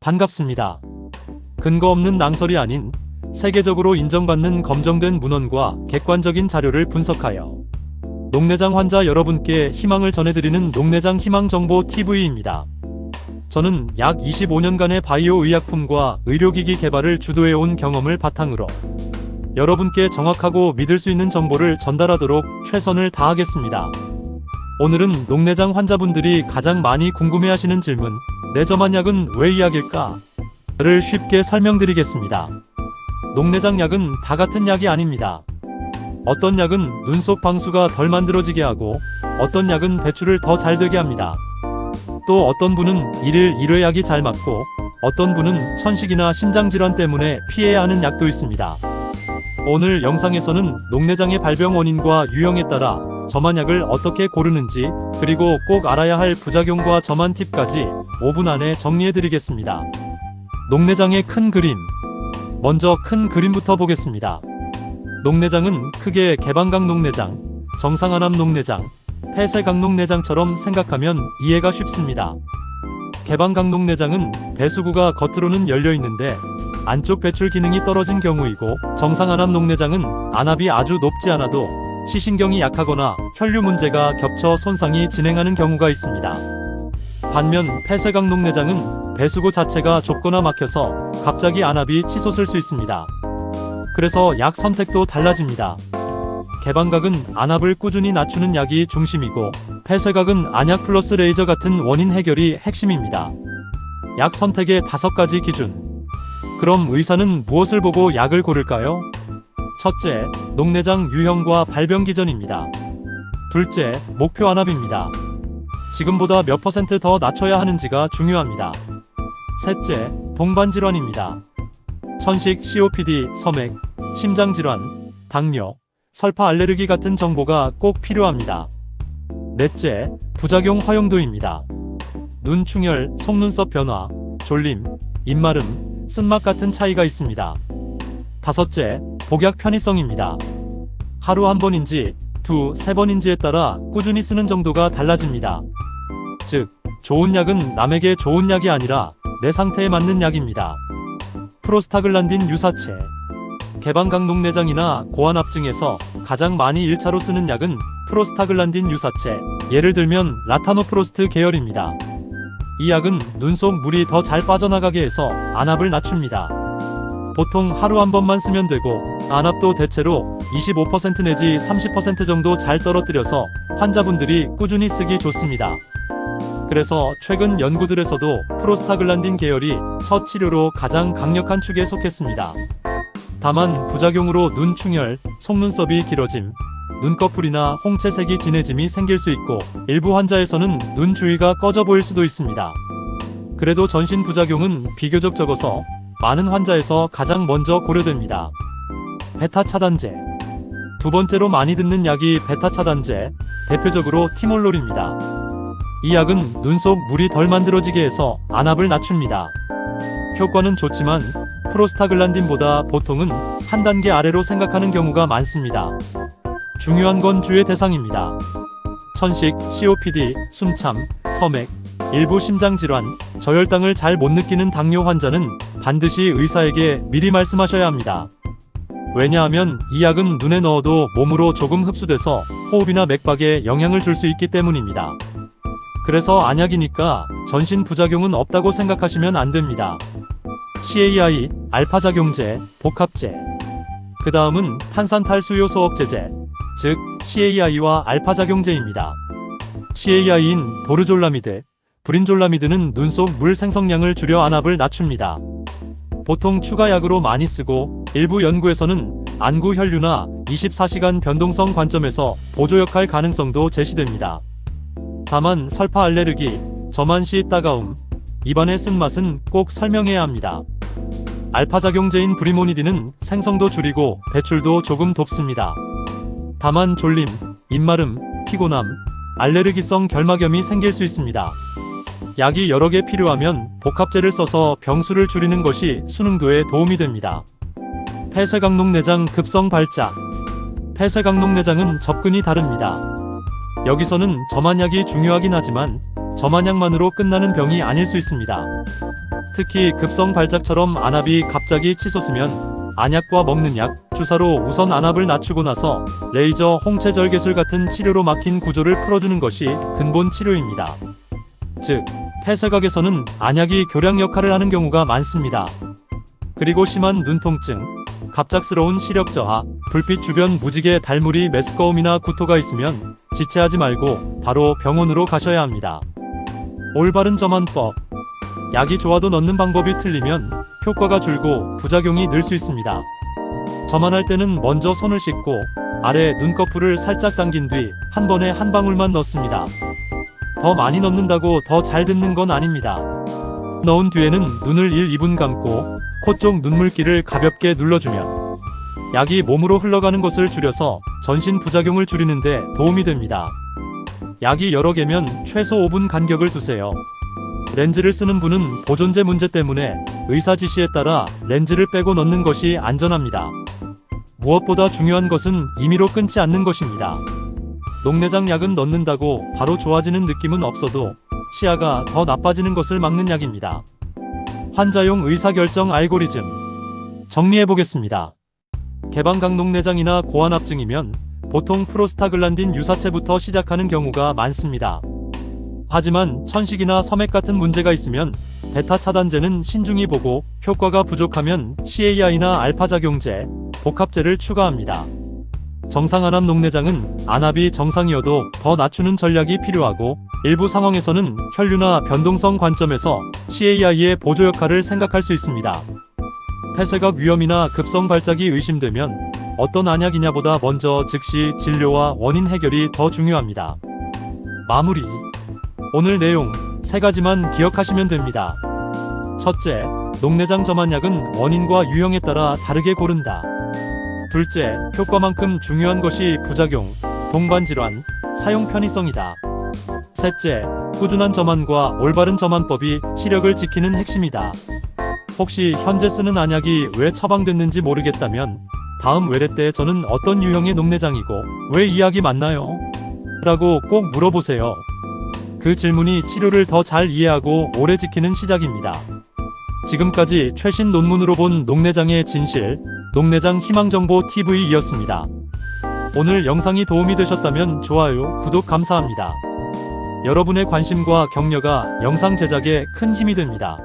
반갑습니다. 근거 없는 낭설이 아닌 세계적으로 인정받는 검증된 문헌과 객관적인 자료를 분석하여 녹내장 환자 여러분께 희망을 전해드리는 녹내장 희망정보TV입니다. 저는 약 25년간의 바이오 의약품과 의료기기 개발을 주도해온 경험을 바탕으로 여러분께 정확하고 믿을 수 있는 정보를 전달하도록 최선을 다하겠습니다. 오늘은 녹내장 환자분들이 가장 많이 궁금해하시는 질문, 내점한 약은 왜 이 약일까? 를 쉽게 설명드리겠습니다. 녹내장 약은 다 같은 약이 아닙니다. 어떤 약은 눈속 방수가 덜 만들어지게 하고 어떤 약은 배출을 더 잘 되게 합니다. 또 어떤 분은 1일 1회 약이 잘 맞고 어떤 분은 천식이나 심장질환 때문에 피해야 하는 약도 있습니다. 오늘 영상에서는 녹내장의 발병 원인과 유형에 따라 점한 약을 어떻게 고르는지, 그리고 꼭 알아야 할 부작용과 점한 팁까지 5분 안에 정리해드리겠습니다. 녹내장의 큰 그림. 먼저 큰 그림부터 보겠습니다. 녹내장은 크게 개방각 녹내장, 정상안압 녹내장, 폐쇄각 녹내장처럼 생각하면 이해가 쉽습니다. 개방각 녹내장은 배수구가 겉으로는 열려 있는데 안쪽 배출 기능이 떨어진 경우이고, 정상안압 녹내장은 안압이 아주 높지 않아도 시신경이 약하거나 혈류 문제가 겹쳐 손상이 진행하는 경우가 있습니다. 반면 폐쇄각 녹내장은 배수구 자체가 좁거나 막혀서 갑자기 안압이 치솟을 수 있습니다. 그래서 약 선택도 달라집니다. 개방각은 안압을 꾸준히 낮추는 약이 중심이고, 폐쇄각은 안약 플러스 레이저 같은 원인 해결이 핵심입니다. 약 선택의 5가지 기준. 그럼 의사는 무엇을 보고 약을 고를까요? 첫째, 녹내장 유형과 발병 기전입니다. 둘째, 목표 안압입니다. 지금보다 몇 % 더 낮춰야 하는지가 중요합니다. 셋째, 동반질환입니다. 천식, COPD, 섬액, 심장질환, 당뇨, 설파 알레르기 같은 정보가 꼭 필요합니다. 넷째, 부작용 허용도입니다. 눈 충혈, 속눈썹 변화, 졸림, 입마름, 쓴맛 같은 차이가 있습니다. 다섯째, 복약 편의성입니다. 하루 한 번인지 세 번인지에 따라 꾸준히 쓰는 정도가 달라집니다. 즉, 좋은 약은 남에게 좋은 약이 아니라 내 상태에 맞는 약입니다. 프로스타글란딘 유사체. 개방각 녹내장이나 고안압증에서 가장 많이 1차로 쓰는 약은 프로스타글란딘 유사체, 예를 들면 라타노프로스트 계열입니다. 이 약은 눈속 물이 더 잘 빠져나가게 해서 안압을 낮춥니다. 보통 하루 한 번만 쓰면 되고, 안압도 대체로 25% 내지 30% 정도 잘 떨어뜨려서 환자분들이 꾸준히 쓰기 좋습니다. 그래서 최근 연구들에서도 프로스타글란딘 계열이 첫 치료로 가장 강력한 축에 속했습니다. 다만 부작용으로 눈 충혈, 속눈썹이 길어짐, 눈꺼풀이나 홍채색이 진해짐이 생길 수 있고, 일부 환자에서는 눈 주위가 꺼져 보일 수도 있습니다. 그래도 전신 부작용은 비교적 적어서 많은 환자에서 가장 먼저 고려됩니다. 베타 차단제. 두 번째로 많이 듣는 약이 베타 차단제, 대표적으로 티몰롤입니다. 이 약은 눈속 물이 덜 만들어지게 해서 안압을 낮춥니다. 효과는 좋지만 프로스타글란딘보다 보통은 한 단계 아래로 생각하는 경우가 많습니다. 중요한 건 주의 대상입니다. 천식, COPD, 숨참, 섬액, 일부 심장질환, 저혈당을 잘 못 느끼는 당뇨 환자는 반드시 의사에게 미리 말씀하셔야 합니다. 왜냐하면 이 약은 눈에 넣어도 몸으로 조금 흡수돼서 호흡이나 맥박에 영향을 줄 수 있기 때문입니다. 그래서 안약이니까 전신 부작용은 없다고 생각하시면 안 됩니다. CAI, 알파작용제, 복합제. 그 다음은 탄산탈수요 소억제제, 즉 CAI와 알파작용제입니다. CAI인 도르졸라미드, 브린졸라미드는 눈속 물 생성량을 줄여 안압을 낮춥니다. 보통 추가약으로 많이 쓰고, 일부 연구에서는 안구 혈류나 24시간 변동성 관점에서 보조 역할 가능성도 제시됩니다. 다만 설파 알레르기, 점한 시 따가움, 입안의 쓴맛은 꼭 설명해야 합니다. 알파작용제인 브리모니딘은 생성도 줄이고 배출도 조금 돕습니다. 다만 졸림, 입마름, 피곤함, 알레르기성 결막염이 생길 수 있습니다. 약이 여러 개 필요하면 복합제를 써서 병수를 줄이는 것이 수능도에 도움이 됩니다. 폐쇄각 녹내장 급성 발작. 폐쇄각 녹내장은 접근이 다릅니다. 여기서는 점안약이 중요하긴 하지만 점안약만으로 끝나는 병이 아닐 수 있습니다. 특히 급성 발작처럼 안압이 갑자기 치솟으면 안약과 먹는 약, 주사로 우선 안압을 낮추고 나서 레이저, 홍채절개술 같은 치료로 막힌 구조를 풀어주는 것이 근본 치료입니다. 즉, 폐쇄각에서는 안약이 교량 역할을 하는 경우가 많습니다. 그리고 심한 눈통증, 갑작스러운 시력 저하, 불빛 주변 무지개 달무리 메스꺼움이나 구토가 있으면 지체하지 말고 바로 병원으로 가셔야 합니다. 올바른 점안법. 약이 좋아도 넣는 방법이 틀리면 효과가 줄고 부작용이 늘 수 있습니다. 점안할 때는 먼저 손을 씻고 아래 눈꺼풀을 살짝 당긴 뒤 한 번에 한 방울만 넣습니다. 더 많이 넣는다고 더 잘 듣는 건 아닙니다. 넣은 뒤에는 눈을 1-2분 감고 코 쪽 눈물기를 가볍게 눌러주면 약이 몸으로 흘러가는 것을 줄여서 전신 부작용을 줄이는데 도움이 됩니다. 약이 여러 개면 최소 5분 간격을 두세요. 렌즈를 쓰는 분은 보존제 문제 때문에 의사 지시에 따라 렌즈를 빼고 넣는 것이 안전합니다. 무엇보다 중요한 것은 임의로 끊지 않는 것입니다. 녹내장 약은 넣는다고 바로 좋아지는 느낌은 없어도 시야가 더 나빠지는 것을 막는 약입니다. 환자용 의사결정 알고리즘 정리해보겠습니다. 개방각 녹내장이나 고환압증이면 보통 프로스타글란딘 유사체부터 시작하는 경우가 많습니다. 하지만 천식이나 섬액 같은 문제가 있으면 베타 차단제는 신중히 보고 효과가 부족하면 CAI나 알파작용제, 복합제를 추가합니다. 정상 안압 녹내장은 안압이 정상이어도 더 낮추는 전략이 필요하고 일부 상황에서는 혈류나 변동성 관점에서 CAI의 보조 역할을 생각할 수 있습니다. 폐쇄각 위험이나 급성 발작이 의심되면 어떤 안약이냐보다 먼저 즉시 진료와 원인 해결이 더 중요합니다. 마무리. 오늘 내용 3가지만 기억하시면 됩니다. 첫째, 녹내장 점안약은 원인과 유형에 따라 다르게 고른다. 둘째, 효과만큼 중요한 것이 부작용, 동반질환, 사용 편의성이다. 셋째, 꾸준한 점안과 올바른 점안법이 시력을 지키는 핵심이다. 혹시 현재 쓰는 안약이 왜 처방됐는지 모르겠다면 다음 외래 때 저는 어떤 유형의 녹내장이고 왜 이 약이 맞나요? 라고 꼭 물어보세요. 그 질문이 치료를 더 잘 이해하고 오래 지키는 시작입니다. 지금까지 최신 논문으로 본 녹내장의 진실, 녹내장 희망정보 TV이었습니다. 오늘 영상이 도움이 되셨다면 좋아요, 구독 감사합니다. 여러분의 관심과 격려가 영상 제작에 큰 힘이 됩니다.